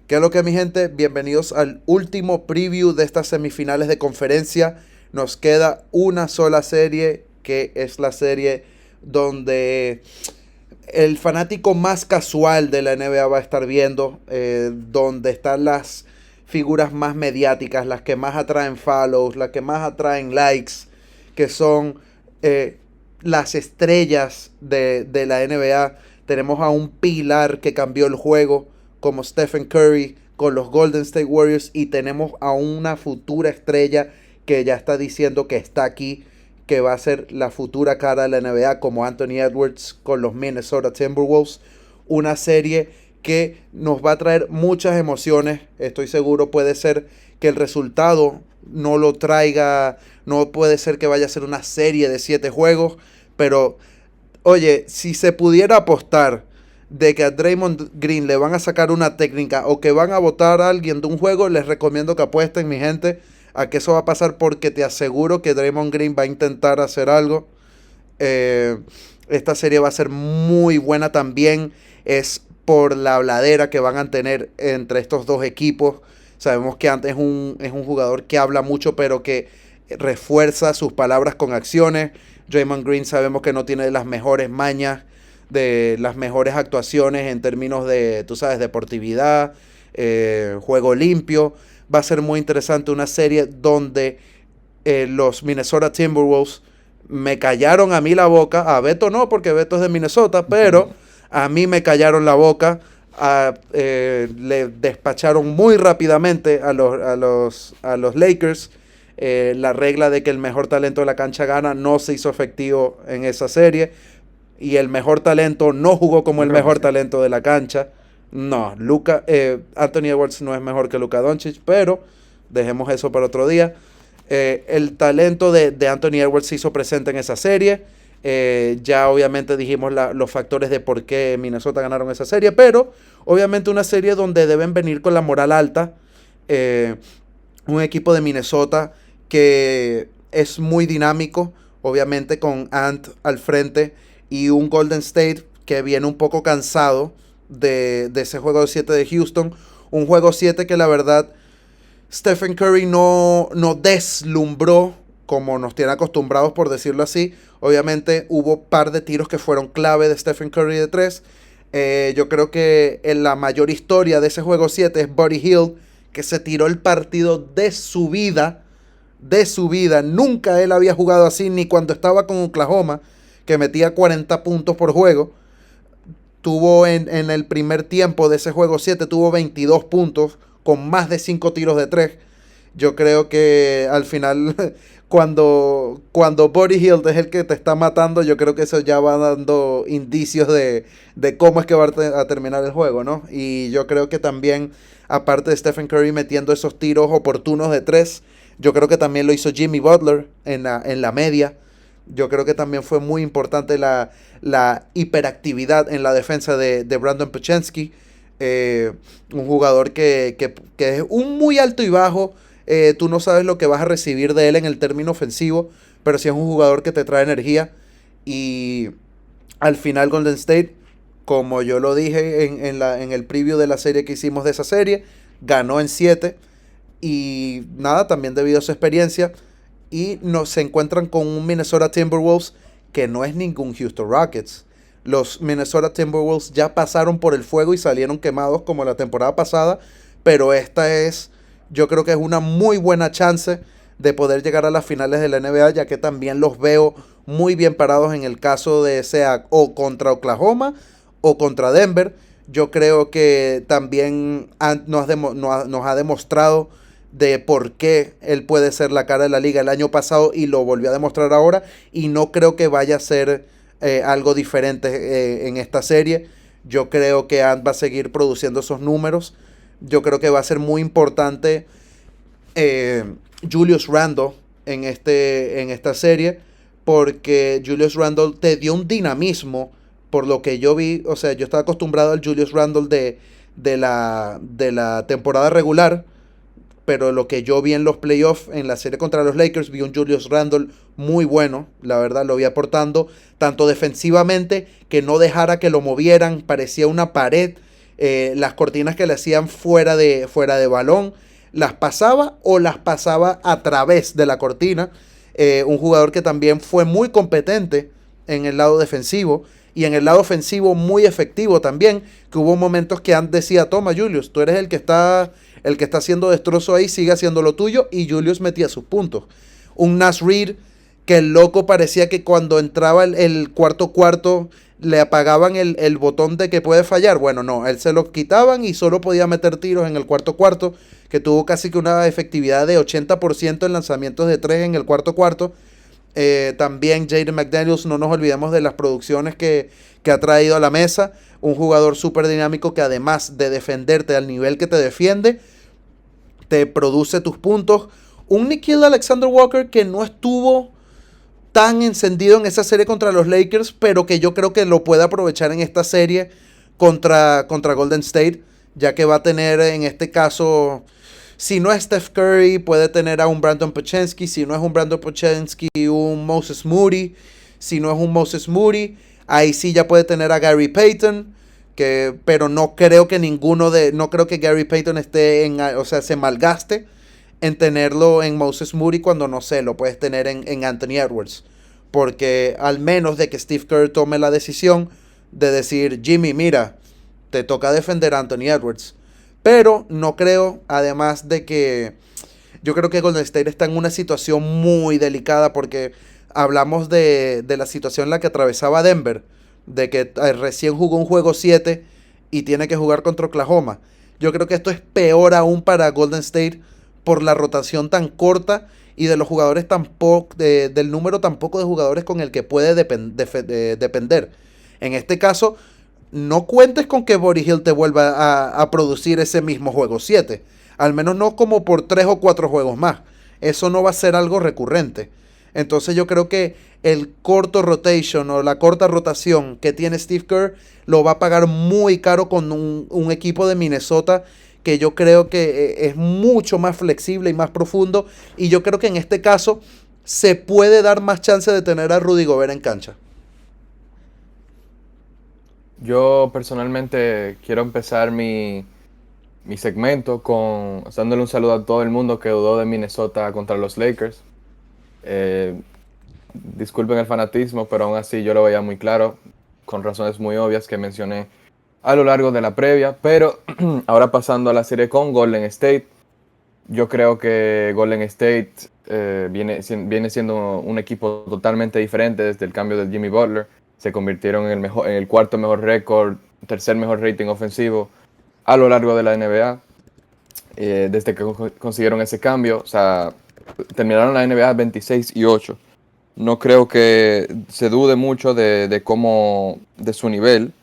¿Qué es lo que, mi gente? Bienvenidos al último preview de estas semifinales de conferencia. Nos queda una sola serie, que es la serie donde el fanático más casual de la NBA va a estar viendo, donde están las figuras más mediáticas, las que más atraen follows, las que más atraen likes, que son eh, las estrellas de la NBA. Tenemos a un pilar que cambió el juego, como Stephen Curry con los Golden State Warriors, y tenemos a una futura estrella que ya está diciendo que está aquí, que va a ser la futura cara de la NBA, como Anthony Edwards con los Minnesota Timberwolves. Una serie que nos va a traer muchas emociones. Estoy seguro, puede ser que el resultado no lo traiga, no puede ser que vaya a ser una serie de 7 juegos, pero oye, si se pudiera apostar de que a Draymond Green le van a sacar una técnica o que van a votar a alguien de un juego, les recomiendo que apuesten, mi gente, a que eso va a pasar, porque te aseguro que Draymond Green va a intentar hacer algo. Eh, esta serie va a ser muy buena también. Es por la habladera que van a tener entre estos dos equipos. Sabemos que antes es un jugador que habla mucho, pero que refuerza sus palabras con acciones. Draymond Green sabemos que no tiene las mejores mañas, de las mejores actuaciones en términos de, tú sabes, deportividad, juego limpio. Va a ser muy interesante una serie donde los Minnesota Timberwolves me callaron a mí la boca. A Beto no, porque Beto es de Minnesota, pero a mí me callaron la boca. Le despacharon muy rápidamente a los Lakers. La regla de que el mejor talento de la cancha gana no se hizo efectivo en esa serie. Y el mejor talento no jugó como el mejor talento de la cancha. No, Anthony Edwards no es mejor que Luka Doncic, pero dejemos eso para otro día. El talento de Anthony Edwards se hizo presente en esa serie. Ya obviamente dijimos los factores de por qué Minnesota ganaron esa serie, pero obviamente una serie donde deben venir con la moral alta. Un equipo de Minnesota que es muy dinámico, obviamente con Ant al frente, y un Golden State que viene un poco cansado de ese juego 7 de Houston. Un juego 7 que la verdad Stephen Curry no deslumbró como nos tiene acostumbrados, por decirlo así. Obviamente hubo un par de tiros que fueron clave de Stephen Curry de 3. Yo creo que en la mayor historia de ese juego 7 es Buddy Hield, que se tiró el partido de su vida. De su vida. Nunca él había jugado así, ni cuando estaba con Oklahoma, que metía 40 puntos por juego. Tuvo en el primer tiempo de ese juego 7, tuvo 22 puntos con más de 5 tiros de 3. Yo creo que al final, cuando Buddy Hield es el que te está matando, yo creo que eso ya va dando indicios de cómo es que va a terminar el juego, ¿no? Y yo creo que también, aparte de Stephen Curry metiendo esos tiros oportunos de 3, yo creo que también lo hizo Jimmy Butler en la media. Yo creo que también fue muy importante la hiperactividad en la defensa de Brandon Puchinski. Un jugador que es un muy alto y bajo. Tú no sabes lo que vas a recibir de él en el término ofensivo, pero sí es un jugador que te trae energía. Y al final Golden State, como yo lo dije en el preview de la serie que hicimos de esa serie, ganó en 7. Y nada, también debido a su experiencia. Y se encuentran con un Minnesota Timberwolves que no es ningún Houston Rockets. Los Minnesota Timberwolves ya pasaron por el fuego y salieron quemados como la temporada pasada, pero yo creo que es una muy buena chance de poder llegar a las finales de la NBA, ya que también los veo muy bien parados en el caso de sea o contra Oklahoma o contra Denver. Yo creo que también nos ha demostrado de por qué él puede ser la cara de la liga el año pasado, y lo volvió a demostrar ahora, y no creo que vaya a ser algo diferente en esta serie. Yo creo que Ant va a seguir produciendo esos números. Yo creo que va a ser muy importante eh, Julius Randle en esta serie, porque Julius Randle te dio un dinamismo, por lo que yo vi. O sea, yo estaba acostumbrado al Julius Randle de la temporada regular, pero lo que yo vi en los playoffs, en la serie contra los Lakers, vi un Julius Randle muy bueno, la verdad, lo vi aportando, tanto defensivamente, que no dejara que lo movieran, parecía una pared, las cortinas que le hacían fuera de balón, las pasaba o las pasaba a través de la cortina. Un jugador que también fue muy competente en el lado defensivo y en el lado ofensivo muy efectivo también, que hubo momentos que antes decía, toma Julius, tú eres el que está haciendo destrozo ahí, sigue haciendo lo tuyo, y Julius metía sus puntos. Un Nas Reed que el loco parecía que cuando entraba el cuarto le apagaban el botón de que puede fallar. Bueno, no, él se lo quitaban y solo podía meter tiros en el cuarto, que tuvo casi que una efectividad de 80% en lanzamientos de 3 en el cuarto. También Jaden McDaniels, no nos olvidemos de las producciones que ha traído a la mesa. Un jugador súper dinámico que además de defenderte al nivel que te defiende, te produce tus puntos. Un Nickeil Alexander Walker que no estuvo tan encendido en esa serie contra los Lakers, pero que yo creo que lo puede aprovechar en esta serie contra Golden State, ya que va a tener en este caso, si no es Steph Curry, puede tener a un Brandon Pochensky, si no es un Brandon Pochensky, un Moses Moody, si no es un Moses Moody, ahí sí ya puede tener a Gary Payton, pero no creo que no creo que Gary Payton o sea, se malgaste en tenerlo en Moses Moody cuando no sé, lo puedes tener en Anthony Edwards. Porque al menos de que Steve Kerr tome la decisión de decir, Jimmy, mira, te toca defender a Anthony Edwards. Pero no creo, además de que yo creo que Golden State está en una situación muy delicada porque hablamos de la situación en la que atravesaba Denver, de que recién jugó un juego 7 y tiene que jugar contra Oklahoma. Yo creo que esto es peor aún para Golden State por la rotación tan corta y de los jugadores del número tan poco de jugadores con el que puede depender. En este caso, no cuentes con que Buddy Hield te vuelva a producir ese mismo juego 7. Al menos no como por 3 o 4 juegos más. Eso no va a ser algo recurrente. Entonces yo creo que el corto rotation o la corta rotación que tiene Steve Kerr lo va a pagar muy caro con un equipo de Minnesota que yo creo que es mucho más flexible y más profundo. Y yo creo que en este caso se puede dar más chance de tener a Rudy Gobert en cancha. Yo personalmente quiero empezar mi segmento dándole un saludo a todo el mundo que dudó de Minnesota contra los Lakers. Eh, Disculpen el fanatismo, pero aún así yo lo veía muy claro, con razones muy obvias que mencioné a lo largo de la previa. Pero ahora pasando a la serie con Golden State, yo creo que Golden State viene siendo un equipo totalmente diferente desde el cambio de Jimmy Butler. Se convirtieron en el cuarto mejor récord, tercer mejor rating ofensivo a lo largo de la NBA. Desde que consiguieron ese cambio, o sea, terminaron la NBA 26-8. No creo que se dude mucho de su nivel,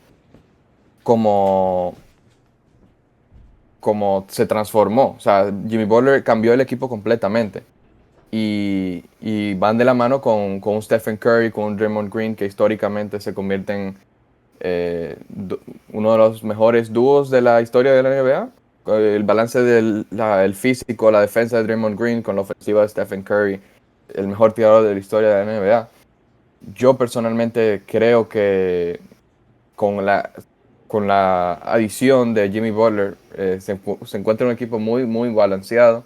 como, como se transformó. O sea, Jimmy Butler cambió el equipo completamente. Y van de la mano con un Stephen Curry, con un Draymond Green, que históricamente se convierten uno de los mejores dúos de la historia de la NBA. El balance el físico, la defensa de Draymond Green con la ofensiva de Stephen Curry, el mejor tirador de la historia de la NBA. Yo personalmente creo que con la adición de Jimmy Butler se encuentra un equipo muy, muy balanceado,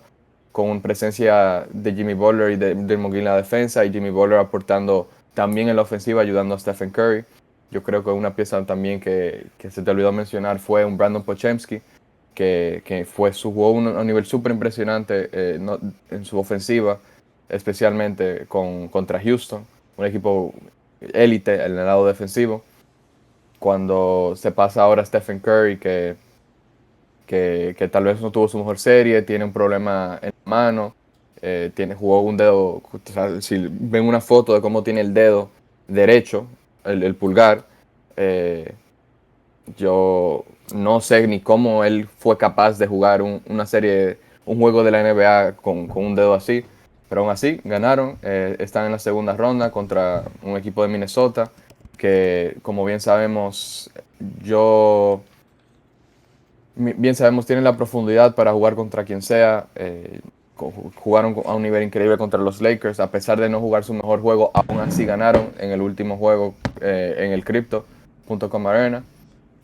con presencia de Jimmy Butler y de Draymond Green en la defensa, y Jimmy Butler aportando también en la ofensiva, ayudando a Stephen Curry. Yo creo que una pieza también que se te olvidó mencionar fue un Brandon Pochemski, que jugó a un nivel súper impresionante en su ofensiva, especialmente contra Houston, un equipo élite en el lado defensivo. Cuando se pasa ahora a Stephen Curry, que tal vez no tuvo su mejor serie, tiene un problema en la mano, jugó un dedo, o sea, si ven una foto de cómo tiene el dedo derecho, el pulgar, yo no sé ni cómo él fue capaz de jugar un juego de la NBA con un dedo así, pero aún así ganaron, están en la segunda ronda contra un equipo de Minnesota, que como bien sabemos, tienen la profundidad para jugar contra quien sea. Jugaron a un nivel increíble contra los Lakers, a pesar de no jugar su mejor juego, aún así ganaron en el último juego en el Crypto.com Arena.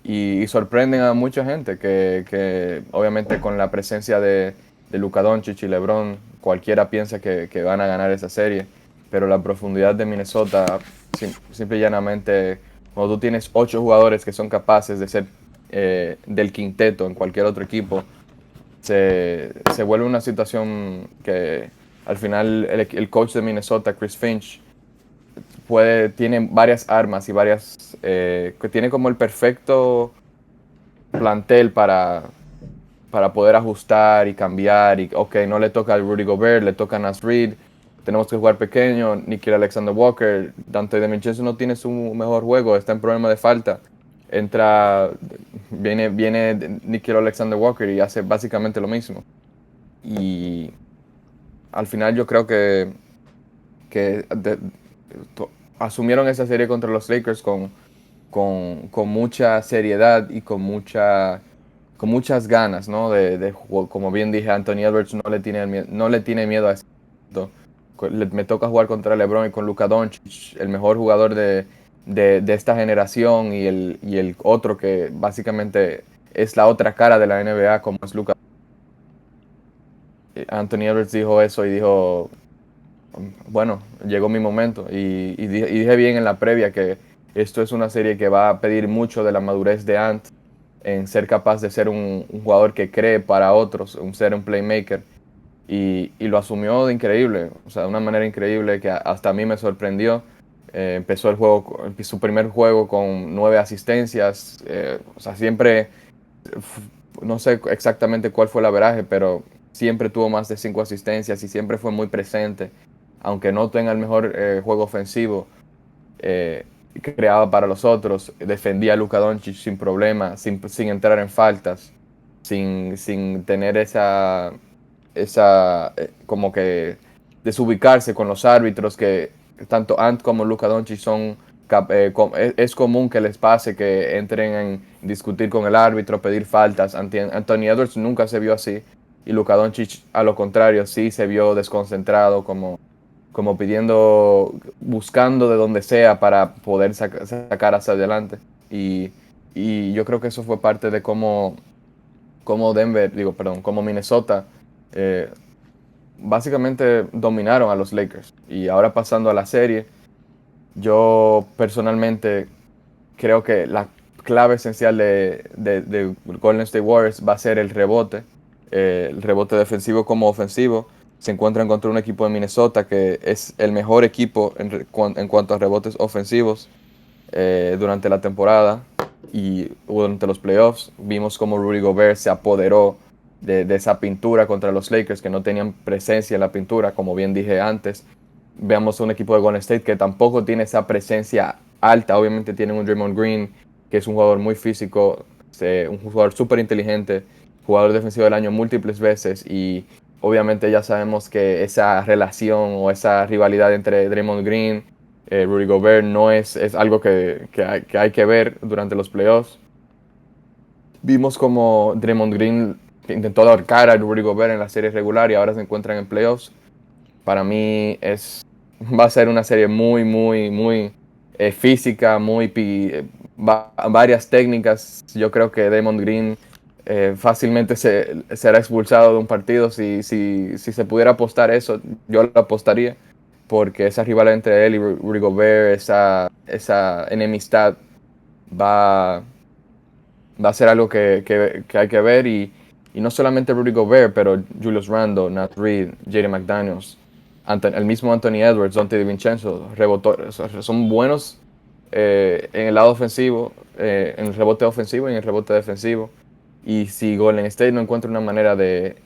y sorprenden a mucha gente que obviamente con la presencia de Luka Doncic y LeBron, cualquiera piensa que van a ganar esa serie, pero la profundidad de Minnesota, simple y llanamente, cuando tú tienes 8 jugadores que son capaces de ser del quinteto en cualquier otro equipo, se vuelve una situación que al final el coach de Minnesota, Chris Finch, tiene varias armas y que tiene como el perfecto plantel para poder ajustar y cambiar. Y, ok, no le toca a Rudy Gobert, le toca a Naz Reid. Tenemos que jugar pequeño. Nickeil Alexander-Walker, Dante DiVincenzo no tiene su mejor juego, está en problema de falta. Viene Nickeil Alexander-Walker y hace básicamente lo mismo. Y al final yo creo que asumieron esa serie contra los Lakers con mucha seriedad y con muchas ganas, ¿no? Como bien dije, Anthony Edwards no le tiene miedo a esto. Me toca jugar contra LeBron y con Luka Doncic, el mejor jugador de esta generación y el otro que básicamente es la otra cara de la NBA como es Luka. Anthony Edwards dijo eso y dijo, bueno, llegó mi momento. Y dije bien en la previa que esto es una serie que va a pedir mucho de la madurez de Ant en ser capaz de ser un jugador que cree para otros, ser un playmaker. Y lo asumió de increíble, o sea, de una manera increíble que hasta a mí me sorprendió. Empezó su primer juego con 9 asistencias. O sea, siempre, no sé exactamente cuál fue el averaje, pero siempre tuvo más de 5 asistencias y siempre fue muy presente. Aunque no tenga el mejor juego ofensivo, eh, creaba para los otros, defendía a Luka Doncic sin problema, sin entrar en faltas, sin tener como que desubicarse con los árbitros, que tanto Ant como Luka Doncic es común que les pase que entren en discutir con el árbitro, pedir faltas. Anthony Edwards nunca se vio así y Luka Doncic a lo contrario sí se vio desconcentrado, como buscando de donde sea para poder sacar hacia adelante. Y yo creo que eso fue parte de cómo Minnesota eh, básicamente dominaron a los Lakers. Y ahora pasando a la serie, yo personalmente creo que la clave esencial de Golden State Warriors va a ser el rebote defensivo como ofensivo. Se encuentran contra un equipo de Minnesota que es el mejor equipo en cuanto a rebotes ofensivos durante la temporada y durante los playoffs. Vimos como Rudy Gobert se apoderó de esa pintura contra los Lakers que no tenían presencia en la pintura, como bien dije antes. Veamos un equipo de Golden State que tampoco tiene esa presencia alta. Obviamente tienen un Draymond Green, que es un jugador muy físico, un jugador súper inteligente, jugador defensivo del año múltiples veces, y obviamente ya sabemos que esa relación o esa rivalidad entre Draymond Green, Rudy Gobert es algo que hay que ver durante los playoffs. Vimos como Draymond Green intentó ahorcar a Rudy Gobert en la serie regular y ahora se encuentran en playoffs. Para mí va a ser una serie muy, muy, muy física, varias técnicas. Yo creo que Draymond Green fácilmente será expulsado de un partido. Si se pudiera apostar eso, yo lo apostaría, porque esa rivalidad entre él y Rudy Gobert, esa enemistad va, va a ser algo que hay que ver. Y no solamente Rudy Gobert, pero Julius Randle, Nat Reid, Jaden McDaniels, el mismo Anthony Edwards, Dante DiVincenzo, son buenos en el lado ofensivo, en el rebote ofensivo y en el rebote defensivo. Y si Golden State no encuentra una manera de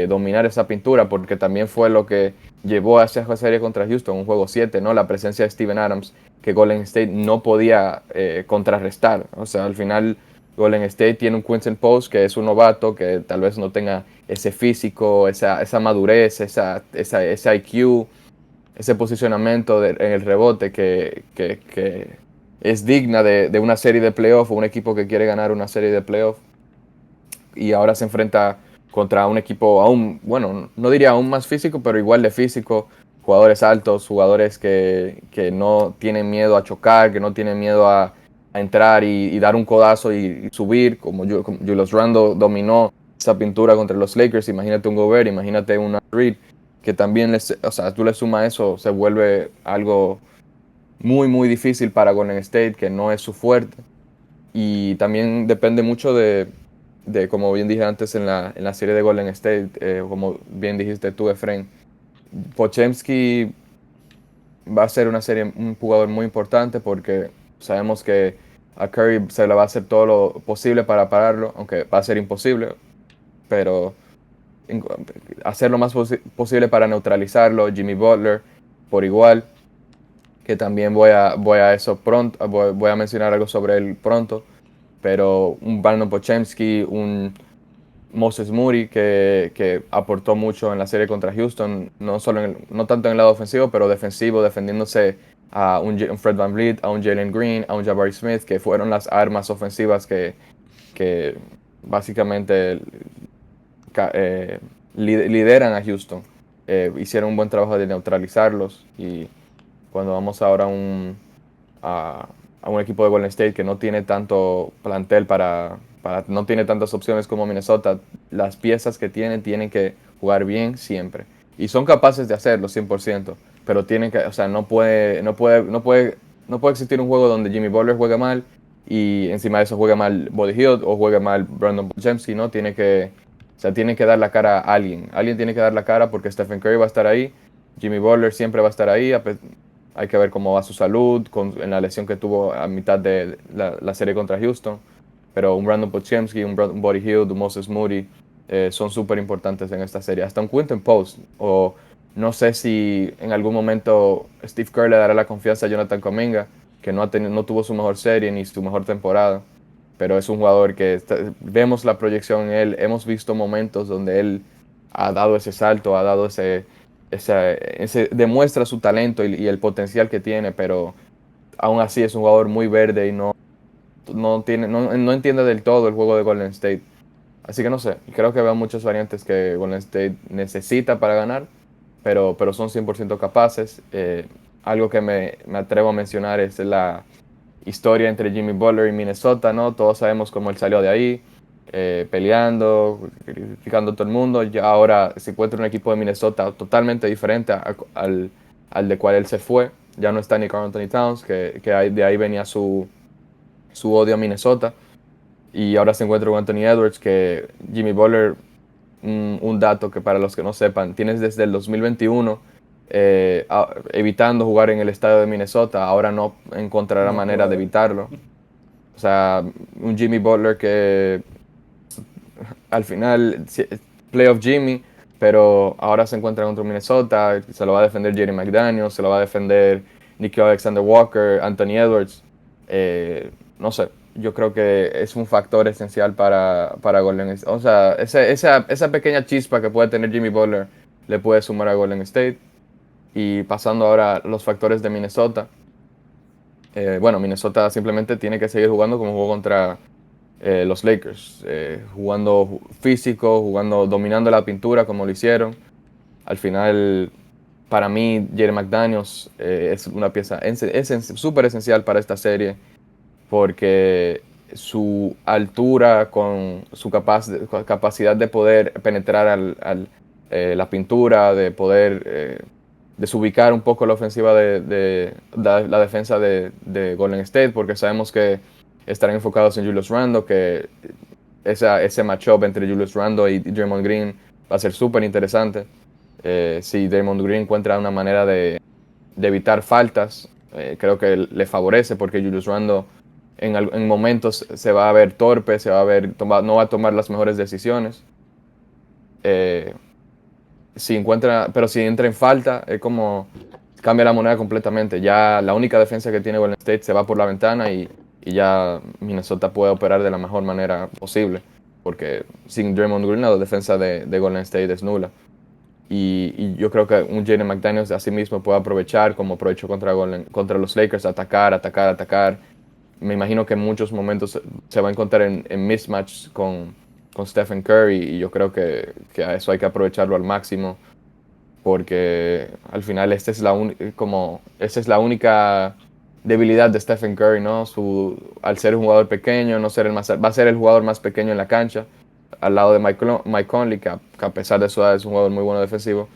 dominar esa pintura, porque también fue lo que llevó a esa serie contra Houston, un juego 7, ¿no? La presencia de Steven Adams, que Golden State no podía contrarrestar. O sea, al final Golden State tiene un Quinton Post que es un novato, que tal vez no tenga ese físico, esa madurez, ese IQ, ese posicionamiento en el rebote que es digna de una serie de playoff o un equipo que quiere ganar una serie de playoff. Y ahora se enfrenta contra un equipo aún, bueno, no diría aún más físico, pero igual de físico, jugadores altos, jugadores que no tienen miedo a chocar, que no tienen miedo a a entrar y dar un codazo y subir, como Julius Randle dominó esa pintura contra los Lakers. Imagínate un Gobert, imagínate un Reed, que también, o sea, tú le sumas eso, se vuelve algo muy, muy difícil para Golden State, que no es su fuerte. Y también depende mucho como bien dije antes en la serie de Golden State, como bien dijiste tú, Efraín, Pochemski va a ser un jugador muy importante porque sabemos que a Curry se le va a hacer todo lo posible para pararlo, aunque va a ser imposible, pero en- hacer lo más posible para neutralizarlo. Jimmy Butler por igual, que también voy a eso pronto, voy a mencionar algo sobre él pronto, pero un Brandon Pochemski, un Moses Moody, que aportó mucho en la serie contra Houston, no tanto en el lado ofensivo, pero defensivo, defendiéndose a un Fred VanVleet, a un Jalen Green, a un Jabari Smith, que fueron las armas ofensivas que básicamente lideran a Houston. Hicieron un buen trabajo de neutralizarlos y cuando vamos ahora a, a un equipo de Golden State que no tiene tanto plantel no tiene tantas opciones como Minnesota, las piezas que tienen que jugar bien siempre. Y son capaces de hacerlo 100%, pero tienen que, o sea, no puede existir un juego donde Jimmy Butler juegue mal y encima de eso juegue mal Buddy Hield o juegue mal Brandon Podziemski, ¿no? Tiene que dar la cara a alguien. Alguien tiene que dar la cara porque Stephen Curry va a estar ahí, Jimmy Butler siempre va a estar ahí, hay que ver cómo va su salud en la lesión que tuvo a mitad de la serie contra Houston. Pero un Brandon Podziemski, un Buddy Hield, un Moses Moody son súper importantes en esta serie. Hasta un Quinton Post. O no sé si en algún momento Steve Kerr le dará la confianza a Jonathan Kuminga, que no tuvo su mejor serie ni su mejor temporada. Pero es un jugador que vemos la proyección en él. Hemos visto momentos donde él ha dado ese salto, ha dado demuestra su talento y el potencial que tiene, pero aún así es un jugador muy verde y no entiende del todo el juego de Golden State. Así que no sé, creo que veo muchas variantes que Golden State necesita para ganar, pero son 100% capaces. Algo que me atrevo a mencionar es la historia entre Jimmy Butler y Minnesota, ¿no? Todos sabemos cómo él salió de ahí, peleando, criticando a todo el mundo. Ya ahora se encuentra un equipo de Minnesota totalmente diferente al de cual él se fue. Ya no está ni Karl Anthony Towns, de ahí venía su odio a Minnesota. Y ahora se encuentra con Anthony Edwards, que Jimmy Butler, un dato que para los que no sepan, tienes desde el 2021 evitando jugar en el estadio de Minnesota, ahora no encontrará No manera de puede. evitarlo. O sea, un Jimmy Butler que al final, playoff Jimmy, pero ahora se encuentra contra Minnesota, se lo va a defender Jerry McDaniel, se lo va a defender Nicky Alexander Walker, Anthony Edwards. No sé, yo creo que es un factor esencial para Golden State. O sea, esa pequeña chispa que puede tener Jimmy Butler le puede sumar a Golden State. Y pasando ahora a los factores de Minnesota. Bueno, Minnesota simplemente tiene que seguir jugando como jugó contra los Lakers, jugando físico, dominando la pintura como lo hicieron. Al final, para mí, Jerry McDaniels es una pieza súper esencial para esta serie porque su altura con su capacidad de poder penetrar la pintura, de poder desubicar un poco la ofensiva la defensa de Golden State, porque sabemos que estarán enfocados en Julius Randle, que ese matchup entre Julius Randle y Draymond Green va a ser súper interesante. Si Draymond Green encuentra una manera de evitar faltas, creo que le favorece porque Julius Randle en momentos se va a ver torpe, no va a tomar las mejores decisiones. Eh, pero si entra en falta, es como cambia la moneda completamente. Ya la única defensa que tiene Golden State se va por la ventana y ya Minnesota puede operar de la mejor manera posible. Porque sin Draymond Green la defensa de Golden State es nula. Y yo creo que un Jaden McDaniels así mismo puede aprovechar, como aprovechó contra los Lakers, atacar, atacar, atacar. Me imagino que en muchos momentos se va a encontrar en mismatch con Stephen Curry y yo creo que a eso hay que aprovecharlo al máximo porque al final esta es la única debilidad de Stephen Curry, ¿no? Al ser un jugador pequeño, no ser va a ser el jugador más pequeño en la cancha, al lado de Mike Conley, que a pesar de su edad es un jugador muy bueno defensivo.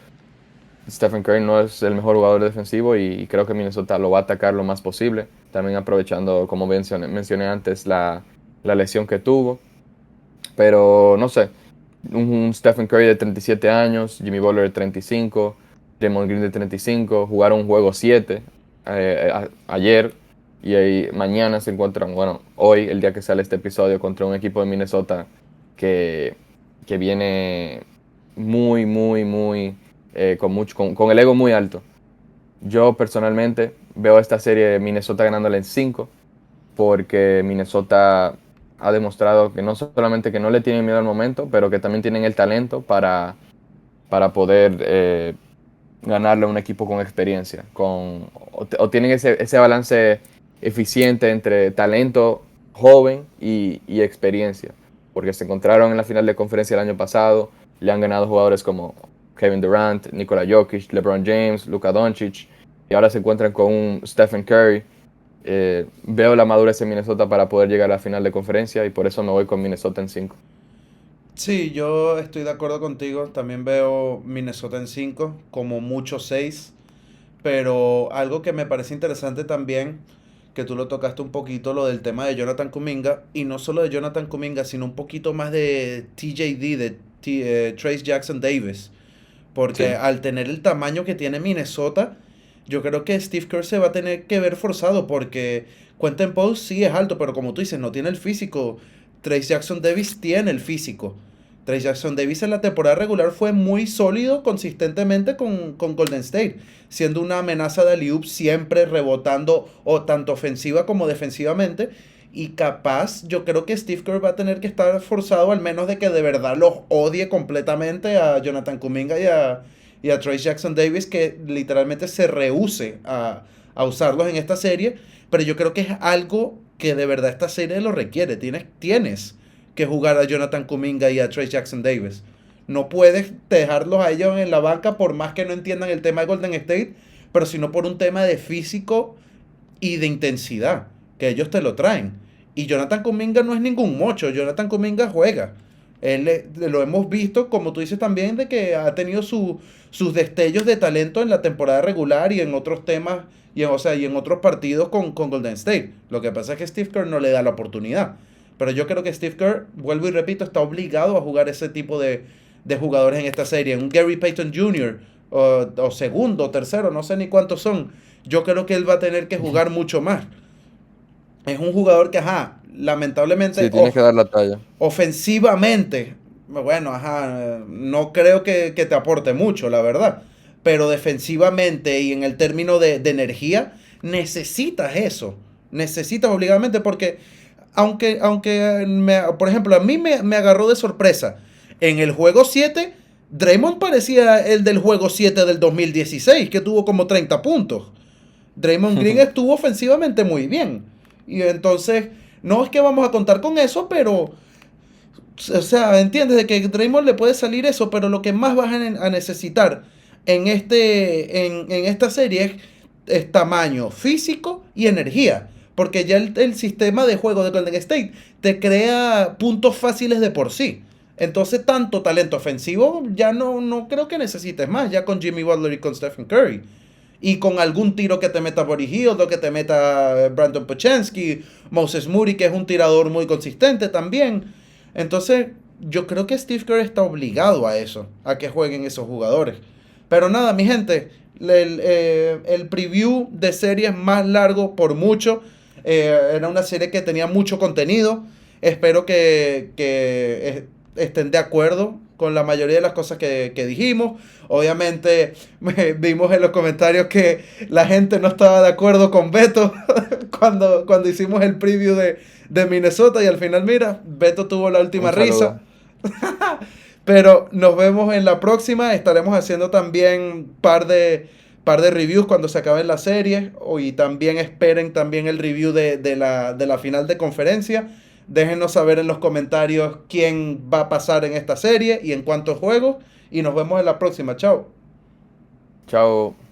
Stephen Curry no es el mejor jugador defensivo y creo que Minnesota lo va a atacar lo más posible. También aprovechando, como mencioné antes, la lesión que tuvo. Pero no sé, un Stephen Curry de 37 años, Jimmy Butler de 35, Draymond Green de 35, jugaron un juego 7 ayer y ahí mañana se encuentran, bueno, hoy, el día que sale este episodio, contra un equipo de Minnesota que, que viene muy, con el ego muy alto. Yo personalmente veo esta serie de Minnesota ganándole en 5 porque Minnesota ha demostrado que no solamente que no le tienen miedo al momento, pero que también tienen el talento para poder ganarle a un equipo con experiencia, o tienen ese balance eficiente entre talento joven y experiencia, porque se encontraron en la final de conferencia el año pasado, le han ganado jugadores como Kevin Durant, Nikola Jokic, LeBron James, Luka Doncic, y ahora se encuentran con un Stephen Curry. Veo la madurez en Minnesota para poder llegar a la final de conferencia y por eso me voy con Minnesota en 5. Sí, yo estoy de acuerdo contigo. También veo Minnesota en 5 como mucho 6. Pero algo que me parece interesante también, que tú lo tocaste un poquito, lo del tema de Jonathan Kuminga. Y no solo de Jonathan Kuminga, sino un poquito más de TJD, Trace Jackson Davis. Porque Sí. al tener el tamaño que tiene Minnesota, yo creo que Steve Kerr se va a tener que ver forzado. Porque Quentin Post sí es alto, pero como tú dices, no tiene el físico. Trace Jackson Davis tiene el físico. Trace Jackson Davis en la temporada regular fue muy sólido consistentemente con Golden State, siendo una amenaza de alley-oop siempre rebotando o tanto ofensiva como defensivamente. Y capaz, yo creo que Steve Kerr va a tener que estar forzado al menos de que de verdad los odie completamente a Jonathan Kuminga y a Trace Jackson Davis, que literalmente se rehúse a usarlos en esta serie. Pero yo creo que es algo que de verdad esta serie lo requiere. Tienes que jugar a Jonathan Kuminga y a Trace Jackson Davis. No puedes dejarlos a ellos en la banca por más que no entiendan el tema de Golden State, pero sino por un tema de físico y de intensidad, que ellos te lo traen. Y Jonathan Kuminga no es ningún mocho, Jonathan Kuminga juega. Lo hemos visto, como tú dices también, de que ha tenido sus destellos de talento en la temporada regular y en otros temas, y en otros partidos con Golden State. Lo que pasa es que Steve Kerr no le da la oportunidad. Pero yo creo que Steve Kerr, vuelvo y repito, está obligado a jugar ese tipo de jugadores en esta serie. Un Gary Payton Jr. O segundo, tercero, no sé ni cuántos son. Yo creo que él va a tener que jugar mucho más. Es un jugador que, ajá, lamentablemente, Sí, tienes que dar la talla. ofensivamente, bueno, ajá, no creo que te aporte mucho, la verdad. Pero defensivamente y en el término de energía, necesitas eso. Necesitas obligadamente porque, por ejemplo, a mí me agarró de sorpresa. En el juego 7 Draymond parecía el del juego 7 del 2016 que tuvo como 30 puntos. Draymond Green estuvo ofensivamente muy bien. Y entonces, no es que vamos a contar con eso, pero, o sea, entiendes de que Draymond le puede salir eso, pero lo que más vas a necesitar en esta serie es tamaño físico y energía. Porque ya el sistema de juego de Golden State te crea puntos fáciles de por sí. Entonces, tanto talento ofensivo ya no creo que necesites más, ya con Jimmy Butler y con Stephen Curry. Y con algún tiro que te meta Boris Hill, o que te meta Brandon Pochansky, Moses Moody, que es un tirador muy consistente también. Entonces, yo creo que Steve Kerr está obligado a eso, a que jueguen esos jugadores. Pero nada, mi gente, el preview de series más largo por mucho. Era una serie que tenía mucho contenido. Espero que estén de acuerdo con la mayoría de las cosas que dijimos. Obviamente vimos en los comentarios que la gente no estaba de acuerdo con Beto cuando hicimos el preview de Minnesota y al final, mira, Beto tuvo la última Un saludo. risa. Pero nos vemos en la próxima. Estaremos haciendo también par de reviews cuando se acabe la serie. Y también esperen también el review de la final de conferencia. Déjenos saber en los comentarios quién va a pasar en esta serie y en cuántos juegos. Y nos vemos en la próxima. Chao. Chao.